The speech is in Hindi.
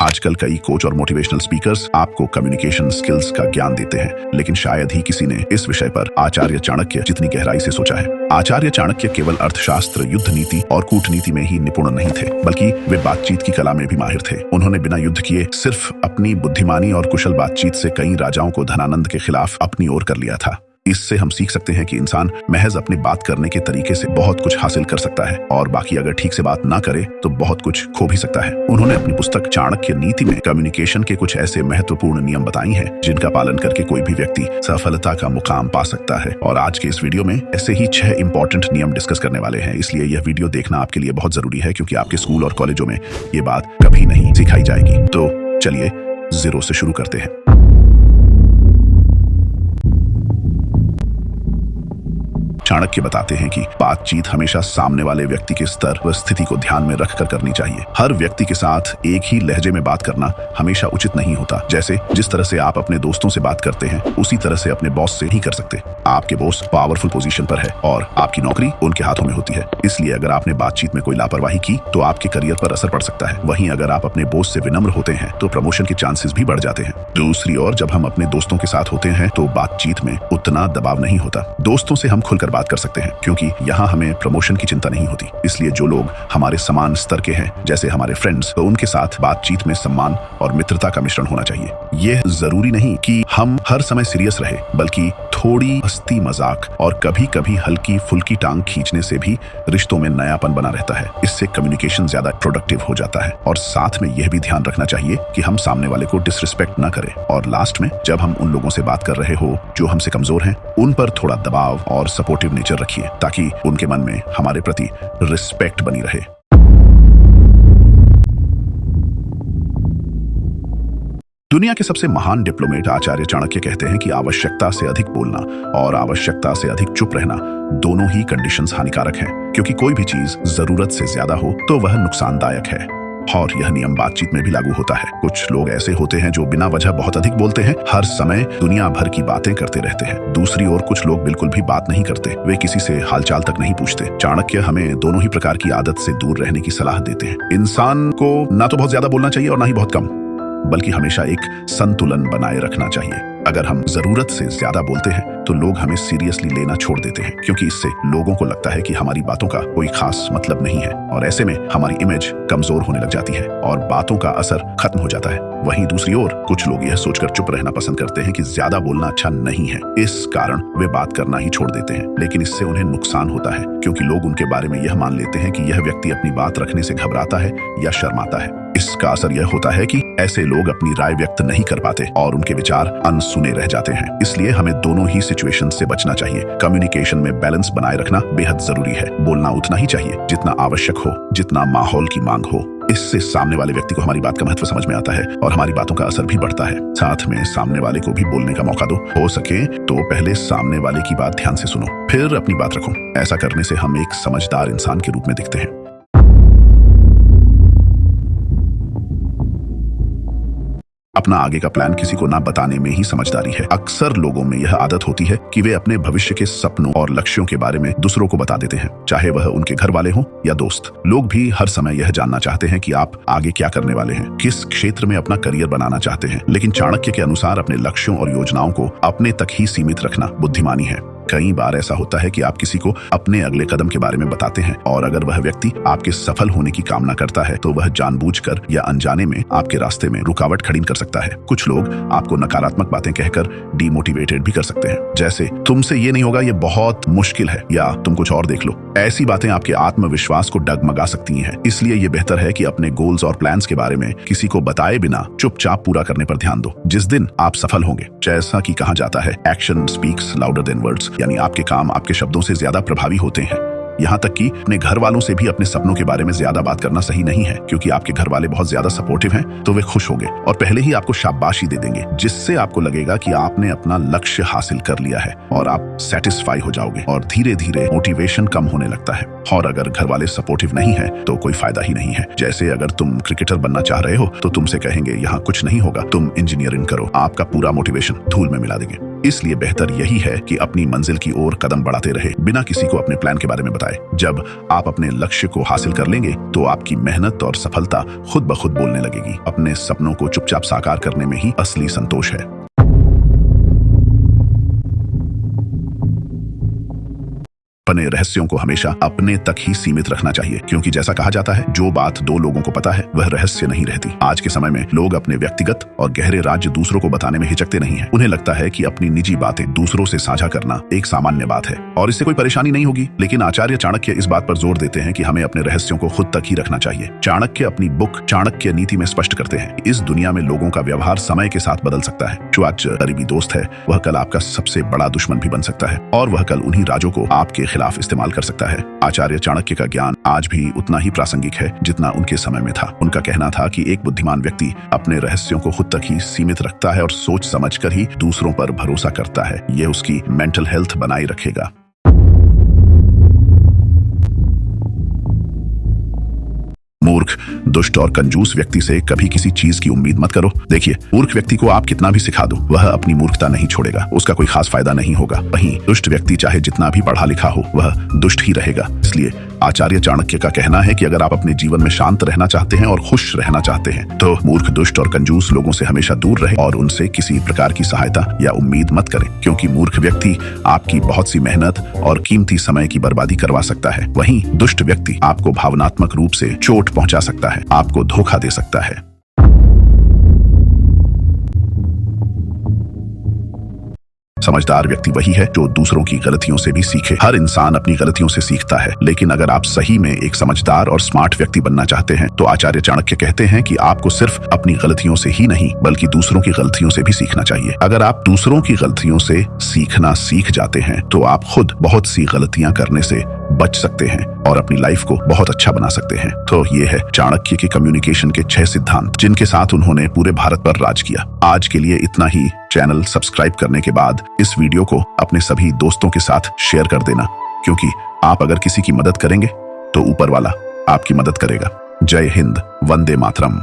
आजकल कई कोच और मोटिवेशनल स्पीकर्स आपको कम्युनिकेशन स्किल्स का ज्ञान देते हैं, लेकिन शायद ही किसी ने इस विषय पर आचार्य चाणक्य जितनी गहराई से सोचा है। आचार्य चाणक्य केवल अर्थशास्त्र, युद्ध नीति और कूटनीति में ही निपुण नहीं थे, बल्कि वे बातचीत की कला में भी माहिर थे। उन्होंने बिना युद्ध किए सिर्फ अपनी बुद्धिमानी और कुशल बातचीत से कई राजाओं को धनानंद के खिलाफ अपनी ओर कर लिया था। इससे हम सीख सकते हैं कि इंसान महज अपनी बात करने के तरीके से बहुत कुछ हासिल कर सकता है और बाकी अगर ठीक से बात ना करे तो बहुत कुछ खो भी सकता है। उन्होंने अपनी पुस्तक चाणक्य नीति में कम्युनिकेशन के कुछ ऐसे महत्वपूर्ण नियम बताई हैं जिनका पालन करके कोई भी व्यक्ति सफलता का मुकाम पा सकता है। और आज के इस वीडियो में ऐसे ही 6 इंपॉर्टेंट नियम डिस्कस करने वाले हैं, इसलिए यह वीडियो देखना आपके लिए बहुत जरूरी है क्योंकि आपके स्कूल और कॉलेजों में ये बात कभी नहीं सिखाई जाएगी। तो चलिए 0 से शुरू करते हैं। चाणक्य बताते हैं कि बातचीत हमेशा सामने वाले व्यक्ति के स्तर व स्थिति को ध्यान में रखकर करनी चाहिए। हर व्यक्ति के साथ एक ही लहजे में बात करना हमेशा उचित नहीं होता। जैसे जिस तरह से आप अपने दोस्तों से बात करते हैं उसी तरह से अपने बॉस से नहीं कर सकते। आपके बॉस पावरफुल पोजीशन पर है और आपकी नौकरी उनके हाथों में होती है, इसलिए अगर आपने बातचीत में कोई लापरवाही की तो आपके करियर पर असर पड़ सकता है। वहीं अगर आप अपने बॉस से विनम्र होते हैं तो प्रमोशन के चांसेस भी बढ़ जाते हैं। दूसरी ओर जब हम अपने दोस्तों के साथ होते हैं तो बातचीत में उतना दबाव नहीं होता। दोस्तों से हम खुलकर बात कर सकते हैं क्योंकि यहाँ हमें प्रमोशन की चिंता नहीं होती। इसलिए जो लोग हमारे समान स्तर के हैं, जैसे हमारे फ्रेंड्स, तो उनके साथ बातचीत में सम्मान और मित्रता का मिश्रण होना चाहिए। यह जरूरी नहीं कि हम हर समय सीरियस रहे, बल्कि थोड़ी हंसी मजाक और कभी कभी हल्की फुल्की टांग खींचने से भी रिश्तों में नयापन बना रहता है। इससे कम्युनिकेशन ज्यादा प्रोडक्टिव हो जाता है। और साथ में यह भी ध्यान रखना चाहिए कि हम सामने वाले को डिसरिस्पेक्ट ना करें। और लास्ट में जब हम उन लोगों से बात कर रहे हो जो हमसे कमजोर हैं, उन पर थोड़ा दबाव और सपोर्टिव नेचर रखिए ताकि उनके मन में हमारे प्रति रिस्पेक्ट बनी रहे। दुनिया के सबसे महान डिप्लोमेट आचार्य चाणक्य कहते हैं कि आवश्यकता से अधिक बोलना और आवश्यकता से अधिक चुप रहना दोनों ही कंडीशंस हानिकारक हैं, क्योंकि कोई भी चीज जरूरत से ज्यादा हो तो वह नुकसानदायक है। और यह नियम बातचीत में भी लागू होता है। कुछ लोग ऐसे होते हैं जो बिना वजह बहुत अधिक बोलते हैं, हर समय दुनिया भर की बातें करते रहते हैं। दूसरी ओर कुछ लोग बिल्कुल भी बात नहीं करते, वे किसी से हालचाल तक नहीं पूछते। चाणक्य हमें दोनों ही प्रकार की आदत से दूर रहने की सलाह देते हैं। इंसान को ना तो बहुत ज्यादा बोलना चाहिए और ना ही बहुत कम, बल्कि हमेशा एक संतुलन बनाए रखना चाहिए। अगर हम जरूरत से ज्यादा बोलते हैं तो लोग हमें सीरियसली लेना छोड़ देते हैं, क्योंकि इससे लोगों को लगता है कि हमारी बातों का कोई खास मतलब नहीं है और ऐसे में हमारी इमेज कमजोर होने लग जाती है और बातों का असर खत्म हो जाता है। वहीं दूसरी ओर कुछ लोग यह सोचकर चुप रहना पसंद करते हैं कि ज्यादा बोलना अच्छा नहीं है, इस कारण वे बात करना ही छोड़ देते हैं। लेकिन इससे उन्हें नुकसान होता है, क्योंकि लोग उनके बारे में यह मान लेते हैं कि यह व्यक्ति अपनी बात रखने से घबराता है या शर्माता है। इसका असर यह होता है कि ऐसे लोग अपनी राय व्यक्त नहीं कर पाते और उनके विचार अनसुने रह जाते हैं। इसलिए हमें दोनों ही सिचुएशन से बचना चाहिए। कम्युनिकेशन में बैलेंस बनाए रखना बेहद जरूरी है। बोलना उतना ही चाहिए जितना आवश्यक हो, जितना माहौल की मांग हो। इससे सामने वाले व्यक्ति को हमारी बात का महत्व समझ में आता है और हमारी बातों का असर भी बढ़ता है। साथ में सामने वाले को भी बोलने का मौका दो। हो सके तो पहले सामने वाले की बात ध्यान से सुनो, फिर अपनी बात रखो। ऐसा करने से हम एक समझदार इंसान के रूप में दिखते हैं। अपना आगे का प्लान किसी को ना बताने में ही समझदारी है। अक्सर लोगों में यह आदत होती है कि वे अपने भविष्य के सपनों और लक्ष्यों के बारे में दूसरों को बता देते हैं, चाहे वह उनके घर वाले हों या दोस्त। लोग भी हर समय यह जानना चाहते हैं कि आप आगे क्या करने वाले हैं, किस क्षेत्र में अपना करियर बनाना चाहते हैं। लेकिन चाणक्य के अनुसार अपने लक्ष्यों और योजनाओं को अपने तक ही सीमित रखना बुद्धिमानी है। कई बार ऐसा होता है कि आप किसी को अपने अगले कदम के बारे में बताते हैं और अगर वह व्यक्ति आपके सफल होने की कामना करता है तो वह जानबूझकर या अनजाने में आपके रास्ते में रुकावट खड़ी कर सकता है। कुछ लोग आपको नकारात्मक बातें कहकर डिमोटिवेटेड भी कर सकते हैं, जैसे तुमसे ये नहीं होगा, ये बहुत मुश्किल है, या तुम कुछ और देख लो। ऐसी बातें आपके आत्मविश्वास को डगमगा सकती हैं। इसलिए ये बेहतर है कि अपने गोल्स और प्लान्स के बारे में किसी को बताए बिना चुपचाप पूरा करने पर ध्यान दो। जिस दिन आप सफल होंगे, जैसा कि कहा जाता है, action speaks louder than words, यानी आपके काम आपके शब्दों से ज्यादा प्रभावी होते हैं। यहाँ तक कि अपने घर वालों से भी अपने सपनों के बारे में ज्यादा बात करना सही नहीं है, क्योंकि आपके घर वाले बहुत ज्यादा सपोर्टिव हैं तो वे खुश होंगे और पहले ही आपको शाबाशी दे देंगे, जिससे आपको लगेगा कि आपने अपना लक्ष्य हासिल कर लिया है और आप सेटिस्फाई हो जाओगे और धीरे धीरे मोटिवेशन कम होने लगता है। और अगर घर वाले सपोर्टिव नहीं है तो कोई फायदा ही नहीं है। जैसे अगर तुम क्रिकेटर बनना चाह रहे हो तो तुमसे कहेंगे यहाँ कुछ नहीं होगा, तुम इंजीनियरिंग करो, आपका पूरा मोटिवेशन धूल में मिला देंगे। इसलिए बेहतर यही है कि अपनी मंजिल की ओर कदम बढ़ाते रहे बिना किसी को अपने प्लान के बारे में बताए। जब आप अपने लक्ष्य को हासिल कर लेंगे तो आपकी मेहनत और सफलता खुद ब खुद बोलने लगेगी। अपने सपनों को चुपचाप साकार करने में ही असली संतोष है। अपने रहस्यों को हमेशा अपने तक ही सीमित रखना चाहिए, क्योंकि जैसा कहा जाता है, जो बात दो लोगों को पता है वह रहस्य नहीं रहती। आज के समय में लोग अपने व्यक्तिगत और गहरे राज दूसरों को बताने में हिचकते नहीं हैं। उन्हें लगता है कि अपनी निजी बातें दूसरों से साझा करना एक सामान्य बात है और इससे कोई परेशानी नहीं होगी। लेकिन आचार्य चाणक्य इस बात पर जोर देते हैं कि हमें अपने रहस्यों को खुद तक ही रखना चाहिए। चाणक्य अपनी बुक चाणक्य नीति में स्पष्ट करते हैं, इस दुनिया में लोगों का व्यवहार समय के साथ बदल सकता है। जो आज करीबी दोस्त है वह कल आपका सबसे बड़ा दुश्मन भी बन सकता है और वह कल उन्हीं राजों को आपके खिलाफ इस्तेमाल कर सकता है। आचार्य चाणक्य का ज्ञान आज भी उतना ही प्रासंगिक है जितना उनके समय में था। उनका कहना था कि एक बुद्धिमान व्यक्ति अपने रहस्यों को खुद तक ही सीमित रखता है और सोच समझकर ही दूसरों पर भरोसा करता है। यह उसकी मेंटल हेल्थ बनाए रखेगा। मूर्ख, दुष्ट और कंजूस व्यक्ति से कभी किसी चीज की उम्मीद मत करो। देखिए, मूर्ख व्यक्ति को आप कितना भी सिखा दो, वह अपनी मूर्खता नहीं छोड़ेगा, उसका कोई खास फायदा नहीं होगा। वहीं दुष्ट व्यक्ति चाहे जितना भी पढ़ा लिखा हो, वह दुष्ट ही रहेगा। इसलिए आचार्य चाणक्य का कहना है कि अगर आप अपने जीवन में शांत रहना चाहते हैं और खुश रहना चाहते हैं तो मूर्ख, दुष्ट और कंजूस लोगों से हमेशा दूर रहें और उनसे किसी प्रकार की सहायता या उम्मीद मत करें, क्योंकि मूर्ख व्यक्ति आपकी बहुत सी मेहनत और कीमती समय की बर्बादी करवा सकता है। वहीं दुष्ट व्यक्ति आपको भावनात्मक रूप से चोट पहुंचा सकता है, आपको धोखा दे सकता है। समझदार व्यक्ति वही है जो दूसरों की गलतियों से भी सीखे। हर इंसान अपनी गलतियों से सीखता है, लेकिन अगर आप सही में एक समझदार और स्मार्ट व्यक्ति बनना चाहते हैं तो आचार्य चाणक्य कहते हैं कि आपको सिर्फ अपनी गलतियों से ही नहीं बल्कि दूसरों की गलतियों से भी सीखना चाहिए। अगर आप दूसरों की गलतियों से सीखना सीख जाते हैं तो आप खुद बहुत सी गलतियां करने से बच सकते हैं और अपनी लाइफ को बहुत अच्छा बना सकते हैं। तो ये है चाणक्य के कम्युनिकेशन के 6 सिद्धांत, जिनके साथ उन्होंने पूरे भारत पर राज किया। आज के लिए इतना ही। चैनल सब्सक्राइब करने के बाद इस वीडियो को अपने सभी दोस्तों के साथ शेयर कर देना, क्योंकि आप अगर किसी की मदद करेंगे तो ऊपर वाला आपकी मदद करेगा। जय हिंद, वंदे मातरम।